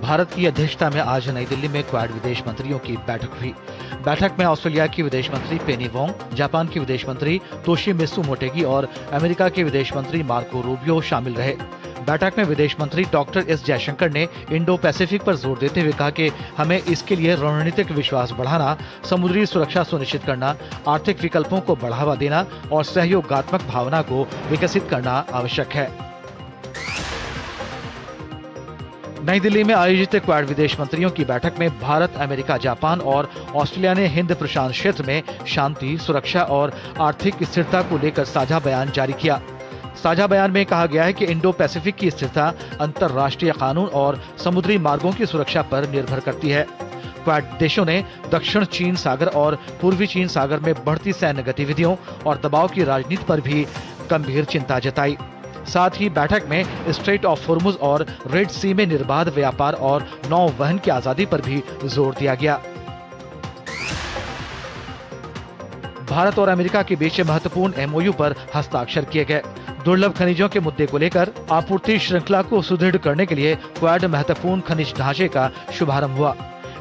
भारत की अध्यक्षता में आज नई दिल्ली में क्वाड विदेश मंत्रियों की बैठक हुई। बैठक में ऑस्ट्रेलिया की विदेश मंत्री पेनी वोंग, जापान की विदेश मंत्री तोशिमित्सु मोटेगी और अमेरिका के विदेश मंत्री मार्को रूबियो शामिल रहे। बैठक में विदेश मंत्री डॉक्टर एस जयशंकर ने इंडो पैसिफिक पर जोर देते हुए कहा कि हमें इसके लिए रणनीतिक विश्वास बढ़ाना, समुद्री सुरक्षा सुनिश्चित करना, आर्थिक विकल्पों को बढ़ावा देना और सहयोगात्मक भावना को विकसित करना आवश्यक है। नई दिल्ली में आयोजित क्वाड विदेश मंत्रियों की बैठक में भारत, अमेरिका, जापान और ऑस्ट्रेलिया ने हिंद प्रशांत क्षेत्र में शांति, सुरक्षा और आर्थिक स्थिरता को लेकर साझा बयान जारी किया। साझा बयान में कहा गया है कि इंडो पैसिफिक की स्थिरता अंतर्राष्ट्रीय कानून और समुद्री मार्गों की सुरक्षा पर निर्भर करती है। क्वाड देशों ने दक्षिण चीन सागर और पूर्वी चीन सागर में बढ़ती सैन्य गतिविधियों और दबाव की राजनीति पर भी गंभीर चिंता जताई। साथ ही बैठक में स्ट्रेट ऑफ होर्मुज और रेड सी में निर्बाध व्यापार और नौ वहन की आजादी पर भी जोर दिया गया। भारत और अमेरिका के बीच महत्वपूर्ण एमओयू पर हस्ताक्षर किए गए। दुर्लभ खनिजों के मुद्दे को लेकर आपूर्ति श्रृंखला को सुदृढ़ करने के लिए क्वाड महत्वपूर्ण खनिज ढांचे का शुभारंभ हुआ।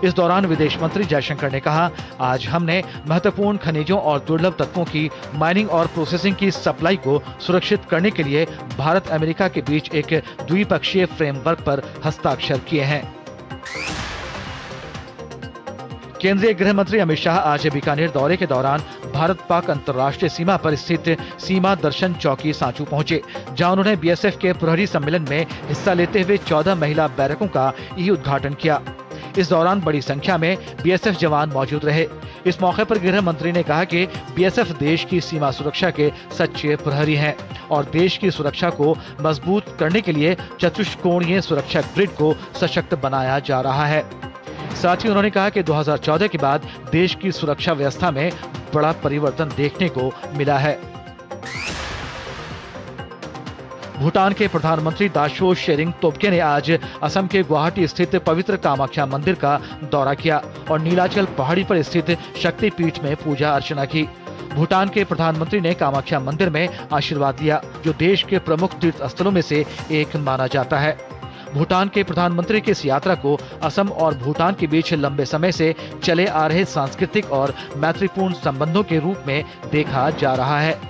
इस दौरान विदेश मंत्री जयशंकर ने कहा, आज हमने महत्वपूर्ण खनिजों और दुर्लभ तत्वों की माइनिंग और प्रोसेसिंग की सप्लाई को सुरक्षित करने के लिए भारत अमेरिका के बीच एक द्विपक्षीय फ्रेमवर्क पर हस्ताक्षर किए हैं। केंद्रीय गृह मंत्री अमित शाह आज बीकानेर दौरे के दौरान भारत पाक अंतर्राष्ट्रीय सीमा पर स्थित सीमा दर्शन चौकी सांचू पहुंचे, जहां उन्होंने बीएसएफ के प्रहरी सम्मेलन में हिस्सा लेते हुए 14 महिला बैरकों का ई उद्घाटन किया। इस दौरान बड़ी संख्या में बीएसएफ जवान मौजूद रहे। इस मौके पर गृह मंत्री ने कहा कि बीएसएफ देश की सीमा सुरक्षा के सच्चे प्रहरी हैं और देश की सुरक्षा को मजबूत करने के लिए चतुष्कोणीय सुरक्षा ग्रिड को सशक्त बनाया जा रहा है। साथ ही उन्होंने कहा कि 2014 के बाद देश की सुरक्षा व्यवस्था में बड़ा परिवर्तन देखने को मिला है। भूटान के प्रधानमंत्री दाशो शेरिंग तोब्गे ने आज असम के गुवाहाटी स्थित पवित्र कामाख्या मंदिर का दौरा किया और नीलाचल पहाड़ी पर स्थित शक्तिपीठ में पूजा अर्चना की। भूटान के प्रधानमंत्री ने कामाख्या मंदिर में आशीर्वाद लिया, जो देश के प्रमुख तीर्थ स्थलों में से एक माना जाता है। भूटान के प्रधानमंत्री की इस यात्रा को असम और भूटान के बीच लंबे समय से चले आ रहे सांस्कृतिक और मैत्रीपूर्ण संबंधों के रूप में देखा जा रहा है।